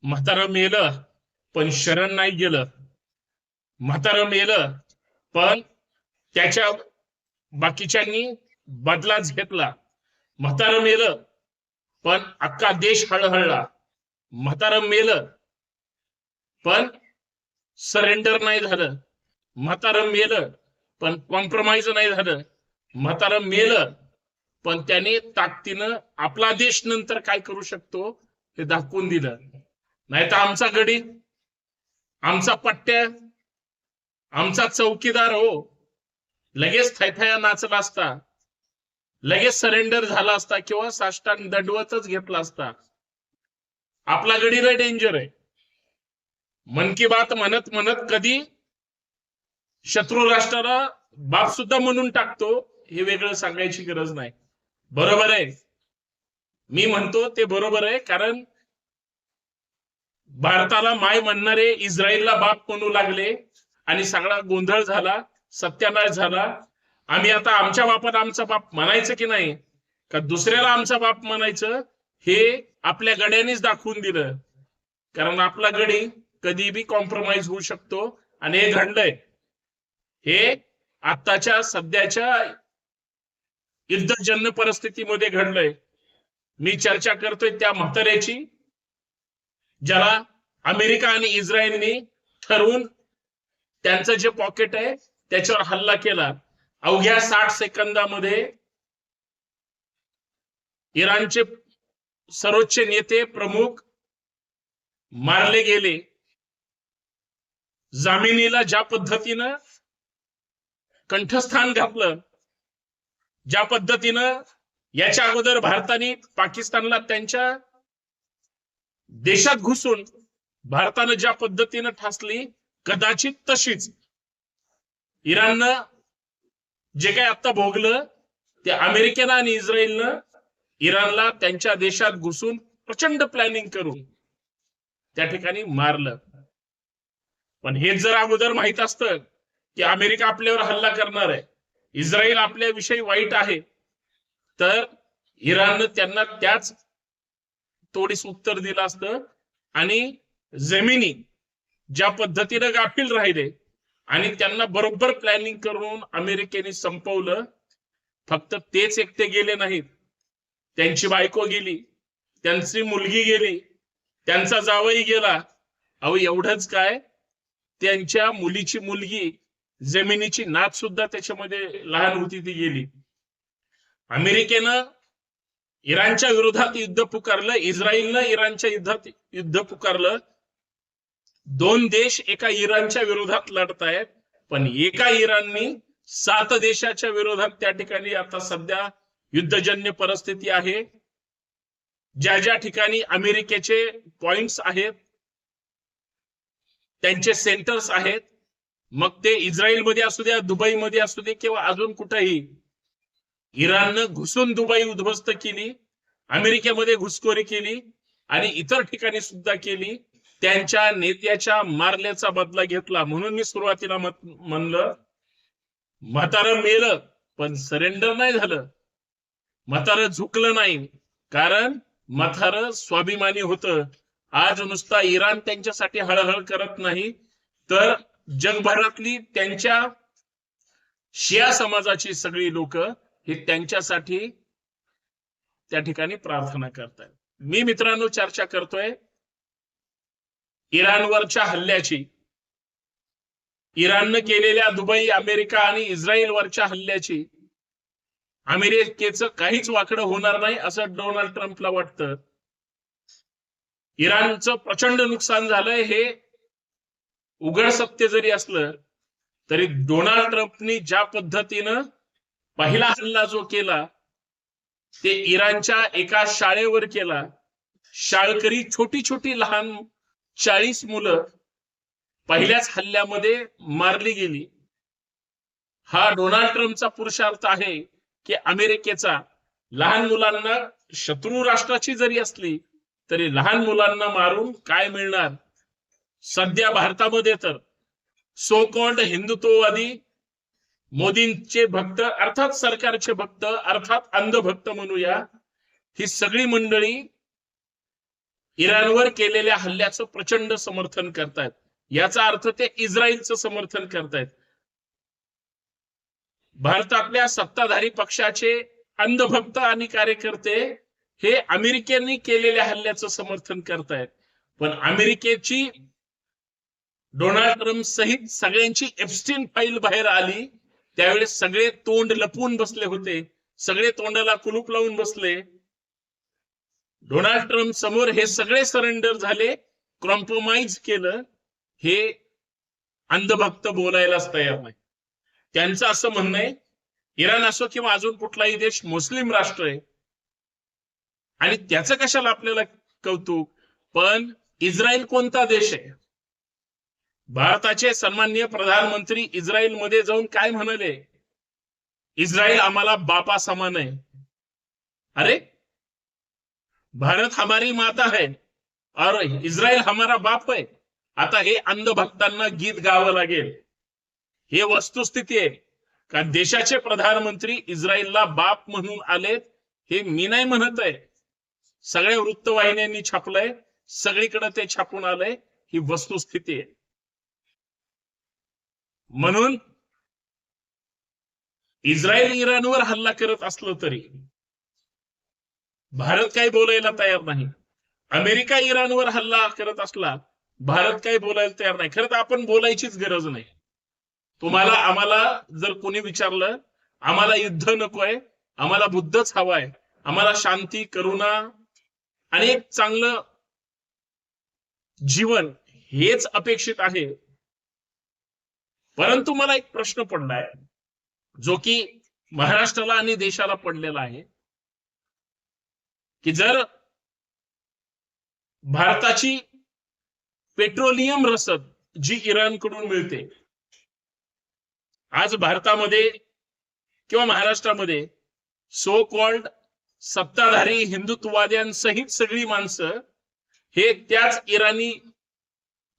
म्हातारं मेलं पण शरण नाही गेलं. म्हातारं मेलं पण त्याच्या बाकीच्यांनी बदलाच घेतला. म्हातारं मेलं पण अख्खा देश हळहळला. म्हातारं मेलं पण सरेंडर नाही झालं. म्हातारं मेलं पण कॉम्प्रोमाइज नाही झालं. म्हातारं मेलं पण त्याने ताकदीनं आपला देश नंतर काय करू शकतो हे दाखवून दिलं. नाही तर आमचा गडी, आमचा पट्ट्या, आमचा चौकीदार हो लगेच थैथया नाचला असता, लगेच सरेंडर झाला असता किंवा साष्टांग दंडवतच घेतला असता. आपला गडी लय डेंजर आहे. मन की बात म्हणत म्हणत कधी शत्रू राष्ट्राला बाप सुद्धा म्हणून टाकतो हे वेगळं सांगायची गरज नाही. बरोबर आहे, मी म्हणतो ते बरोबर आहे. कारण भारताला माय म्हणणारे इस्रायलला बाप म्हणू लागले आणि सगळा गोंधळ झाला, सत्यानाश झाला. आम्ही आता आमच्या बापाला आमचा बाप म्हणायचं की नाही, का दुसऱ्याला आमचा बाप म्हणायचं हे आपल्या गड्यांनीच दाखवून दिलं. कारण आपला गडी कधी बी कॉम्प्रोमाइज होऊ शकतो आणि हे घडलंय. हे आत्ताच्या सध्याच्या युद्धजन्य परिस्थितीमध्ये घडलंय. मी चर्चा करतोय त्या म्हाताऱ्याची, ज्याला अमेरिका आणि इस्रायलने ठरवून त्यांचं जे पॉकेट आहे त्याच्यावर हल्ला केला. अवघ्या 60 सेकंदामध्ये इराणचे सर्वोच्च नेते प्रमुख मारले गेले. जामिनीला ज्या पद्धतीनं कंठस्थान घातलं, ज्या पद्धतीनं याच्या अगोदर भारताने पाकिस्तानला त्यांच्या देशात घुसून भारतानं ज्या पद्धतीनं ठासली, कदाचित तशीच इराणनं जे काही आता भोगलं ते अमेरिकेनं आणि इस्रायलनं इराणला त्यांच्या देशात घुसून प्रचंड प्लॅनिंग करून त्या ठिकाणी मारलं. पण हे जर अगोदर माहित असतं की अमेरिका आपल्यावर हल्ला करणार आहे, इस्रायल आपल्याविषयी वाईट आहे, तर इराणनं त्यांना त्याच तोडीस उत्तर दिलं असतं. आणि जमिनी ज्या पद्धतीनं गाफील राहिले आणि त्यांना बरोबर प्लॅनिंग करून अमेरिकेने संपवलं. फक्त तेच एकटे गेले नाहीत, त्यांची बायको गेली, त्यांची मुलगी गेली, त्यांचा जावई गेला. अहो एवढंच काय, त्यांच्या मुलीची मुलगी जमिनीची नात सुद्धा त्याच्यामध्ये लहान होती, ती गेली. अमेरिकेनं इराणच्या विरोधात युद्ध पुकारलं, इस्रायलनं इराणच्या युद्धात युद्ध पुकारलं. दोन देश एका इराणच्या विरोधात लढतायत, पण एका इराणनी 7 देशाच्या विरोधात त्या ठिकाणी आता सध्या युद्धजन्य परिस्थिती आहे. ज्या ज्या ठिकाणी अमेरिकेचे पॉइंट्स आहेत, त्यांचे सेंटर्स आहेत, मग ते इस्रायलमध्ये असू द्या, दुबईमध्ये असू दे किंवा अजून कुठेही, इराणनं घुसून दुबई उद्ध्वस्त केली, अमेरिकेमध्ये घुसखोरी केली आणि इतर ठिकाणी सुद्धा केली. त्यांच्या नेत्याच्या मारल्याचा बदला घेतला. म्हणून मी सुरुवातीला म्हणलं, म्हातारं मेलं पण सरेंडर नाही झालं, म्हातारं झुकलं नाही. कारण म्हातारं स्वाभिमानी होतं. आज नुसता इराण त्यांच्यासाठी हळहळ करत नाही, तर जगभरातली त्यांच्या शिया समाजाची सगळी लोक हे त्यांच्यासाठी त्या ठिकाणी प्रार्थना करतात. मी मित्रांनो चर्चा करतोय इराणवरच्या हल्ल्याची, इराणनं केलेल्या दुबई, अमेरिका आणि इस्रायलवरच्या हल्ल्याची. अमेरिकेचं काहीच वाकडं होणार नाही असं डोनाल्ड ट्रम्पला वाटतं. इराणचं प्रचंड नुकसान झालंय हे उघड सत्य जरी असलं तरी डोनाल्ड ट्रम्पनी ज्या पद्धतीनं पहिला हल्ला जो केला ते इराणच्या एका शाळेवर केला. शाळकरी छोटी छोटी लहान 40 मुलं पहिल्याच हल्ल्यामध्ये मारली गेली. हा डोनाल्ड ट्रम्पचा पुरुषार्थ आहे की अमेरिकेचा लहान मुलांना, शत्रू राष्ट्राची जरी असली तरी लहान मुलांना मारून काय मिळणार. सध्या भारतामध्ये तर सो कॉल्ड हिंदुत्ववादी, मोदींचे भक्त अर्थात सरकारचे भक्त अर्थात अंधभक्त म्हणूया, ही सगळी मंडळी इराणवर केलेल्या हल्ल्याचं प्रचंड समर्थन करतायत. याचा अर्थ ते इस्रायलचं समर्थन करतायत. भारतातल्या सत्ताधारी पक्षाचे अंधभक्त आणि कार्यकर्ते हे अमेरिकेने केलेल्या हल्ल्याचं समर्थन करतायत. पण अमेरिकेची डोनाल्ड ट्रम्प सहित सगळ्यांची एप्स्टीन फाईल बाहेर आली त्यावेळेस सगळे तोंड लपवून बसले होते, सगळे तोंडाला कुलूप लावून बसले. डोनाल्ड ट्रम्प समोर हे सगळे सरेंडर झाले, कॉम्प्रोमाइज केलं. हे अंधभक्त बोलायलाच तयार नाही. त्यांचं असं म्हणणं आहे, इराण असो किंवा अजून कुठलाही देश मुस्लिम राष्ट्र आहे आणि त्याचं कशाला आपल्याला कौतुक, पण इस्रायल कोणता देश आहे? भारताचे सन्माननीय प्रधानमंत्री इस्रायल मध्ये जाऊन काय म्हणाले, इस्रायल आम्हाला बापा समान आहे. अरे, भारत हमारी माता है और इस्रायल हमारा बाप है. आता हे अंधभक्तांना गीत गावं लागेल. हे वस्तुस्थिती आहे का देशाचे प्रधानमंत्री इस्रायलला बाप म्हणून आलेत. हे मी नाही म्हणत आहे, सगळ्या वृत्तवाहिन्यांनी छापलंय, सगळीकडे ते छापून आलंय. ही वस्तुस्थिती आहे. म्हणून इस्रायल इराणवर हल्ला करत असलं तरी भारत काही बोलायला तयार नाही. अमेरिका इराणवर हल्ला करत असला, भारत काही बोलायला तयार नाही. खरं तर आपण बोलायचीच गरज नाही. तुम्हाला आम्हाला जर कोणी विचारलं, आम्हाला युद्ध नकोय, आम्हाला बुद्धच हवाय, आम्हाला शांती, करुणा आणि एक चांगलं जीवन हेच अपेक्षित आहे. परंतु मला एक प्रश्न पडलाय, जो की महाराष्ट्राला आणि देशाला पडलेला आहे, की जर भारताची पेट्रोलियम रसद जी इराणकडून मिळते, आज भारतामध्ये किंवा महाराष्ट्रामध्ये सो कॉल्ड सत्ताधारी हिंदुत्ववाद्यांसहित सगळी माणसं हे त्याच इराणी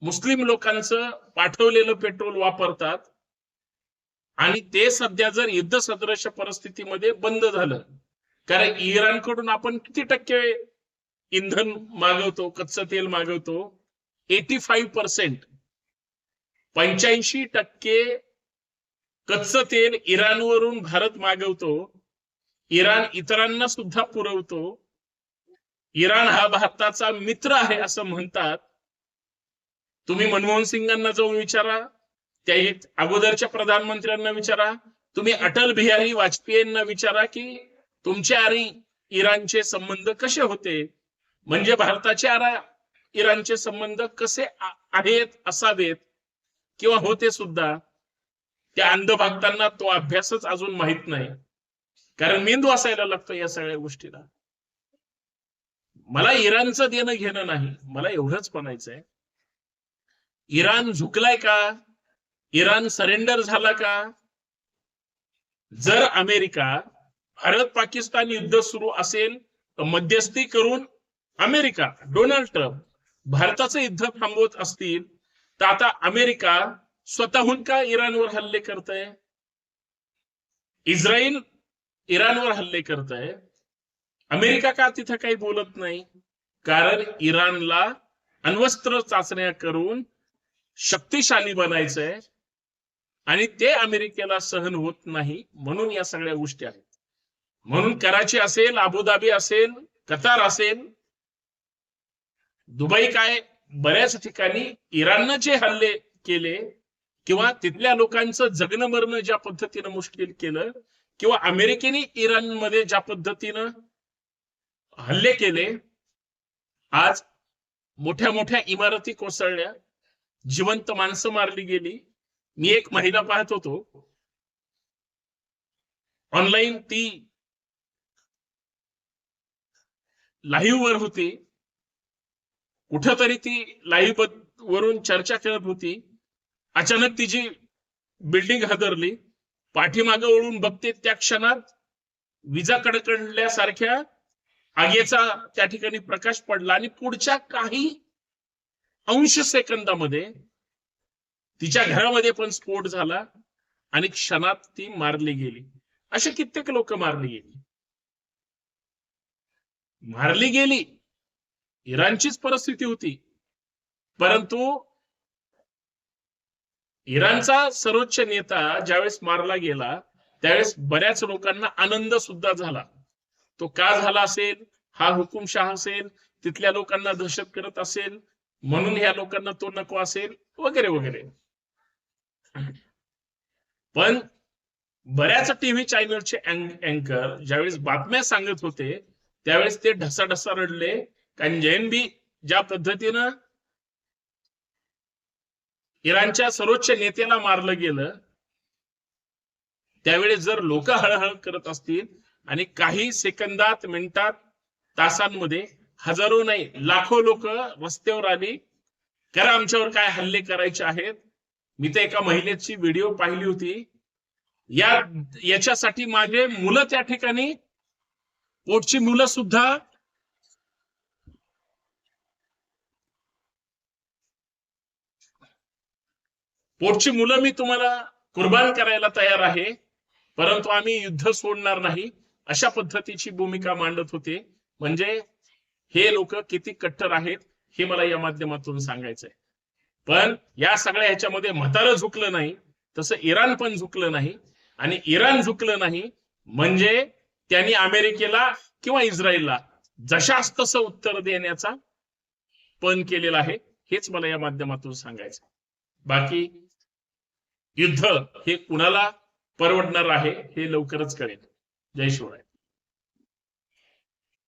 मुस्लिम लोकांचं पाठवलेलं पेट्रोल वापरतात. आणि ते सध्या जर युद्ध सदृश परिस्थितीमध्ये बंद झालं, कारण इराणकडून आपण किती टक्के इंधन मागवतो, कच्चं तेल मागवतो? 85%. 85% कच्चं तेल इराणवरून भारत मागवतो. इराण इतरांना सुद्धा पुरवतो. इराण हा भारताचा मित्र आहे असं म्हणतात. तुम्ही मनमोहन सिंगांना जाऊन विचारा, त्या अगोदरच्या प्रधानमंत्र्यांना विचारा, तुम्ही अटल बिहारी वाजपेयींना विचारा की तुमचे आणि इराणचे संबंध कसे होते, म्हणजे भारताचे इराणचे संबंध कसे आहेत, असावेत किंवा होते सुद्धा. त्या अंधभक्तांना तो अभ्यासच अजून माहित नाही, कारण मेंदू असायला लागतो या सगळ्या गोष्टीला. मला इराणचं देणं घेणं नाही, मला एवढंच म्हणायचंय, इराण झुकलाय का? इराण सरेंडर झाला का? जर अमेरिका भारत पाकिस्तान युद्ध सुरू असेल तर मध्यस्थी करून अमेरिका, डोनाल्ड ट्रम्प भारताचं युद्ध थांबवत असतील, तर आता अमेरिका स्वतःहून का इराणवर हल्ले करतंय? इस्रायल इराणवर हल्ले करतंय, अमेरिका का तिथं काही बोलत नाही? कारण इराणला अण्वस्त्र चाचण्या करून शक्तिशाली बनायचंय आणि ते अमेरिकेला सहन होत नाही. म्हणून या सगळ्या गोष्टी आहेत. म्हणून कराची असेल, अबुधाबी असेल, कतार असेल, दुबई, काय बऱ्याच ठिकाणी इराणनं जे हल्ले केले किंवा तिथल्या लोकांचं जगणं मरणं ज्या पद्धतीनं मुश्किल केलं, किंवा अमेरिकेने इराणमध्ये ज्या पद्धतीनं हल्ले केले, आज मोठ्या मोठ्या इमारती कोसळल्या, जिवंत माणसं मारली गेली. मी एक महिला पाहत होतो ऑनलाईन, ती लाईव्ह वर होती, कुठंतरी ती लाईव्ह वरून चर्चा करत होती. अचानक तिची बिल्डिंग हादरली, पाठीमागे वळून बघते, त्या क्षणात विजा कडकडल्यासारख्या आगीचा त्या ठिकाणी प्रकाश पडला आणि पुढच्या काही अंश सेकंदामध्ये तिच्या घरामध्ये पण स्फोट झाला आणि क्षणात ती मारली गेली. असे कित्येक लोक मारली गेली. इराणचीच परिस्थिती होती. परंतु इराणचा सर्वोच्च नेता ज्यावेळेस मारला गेला त्यावेळेस बऱ्याच लोकांना आनंद सुद्धा झाला. तो का झाला असेल? हा हुकुमशाह असेल, तिथल्या लोकांना दहशत करत असेल, म्हणून ह्या लोकांना तो नको असेल, वगैरे वगैरे. पण बऱ्याच टीव्ही चॅनलचे अँकर ज्यावेळेस बातम्या सांगत होते त्यावेळेस ते ढसाढसा रडले. कारण जैनबी ज्या पद्धतीनं इराणच्या सर्वोच्च नेत्याला मारलं गेलं त्यावेळेस जर लोक हळहळ करत असतील आणि काही सेकंदात, मिनिटात, तासांमध्ये हजारो नाही लाखो लोक रस्त्यावर आली, करा आमच्यावर काय हल्ले करायचे आहेत. मी तर एका महिलेची व्हिडिओ पाहिली होती, याच्यासाठी माझे मुलं त्या ठिकाणी, पोटची मुलं सुद्धा मी तुम्हाला कुर्बान करायला तयार आहे, परंतु आम्ही युद्ध सोडणार नाही, अशा पद्धतीची भूमिका मांडत होते. म्हणजे हे लोक किती कट्टर आहेत हे मला या माध्यमातून सांगायचंय. पण या सगळ्या ह्याच्यामध्ये म्हातारं झुकलं नाही, तसं इराण पण झुकलं नाही. आणि इराण झुकलं नाही म्हणजे त्यांनी अमेरिकेला किंवा इस्रायलला जशास तसं उत्तर देण्याचा पण केलेला आहे. हेच मला या माध्यमातून सांगायचं. बाकी युद्ध हे कुणाला परवडणार आहे हे लवकरच कळेल. जय शिवराय.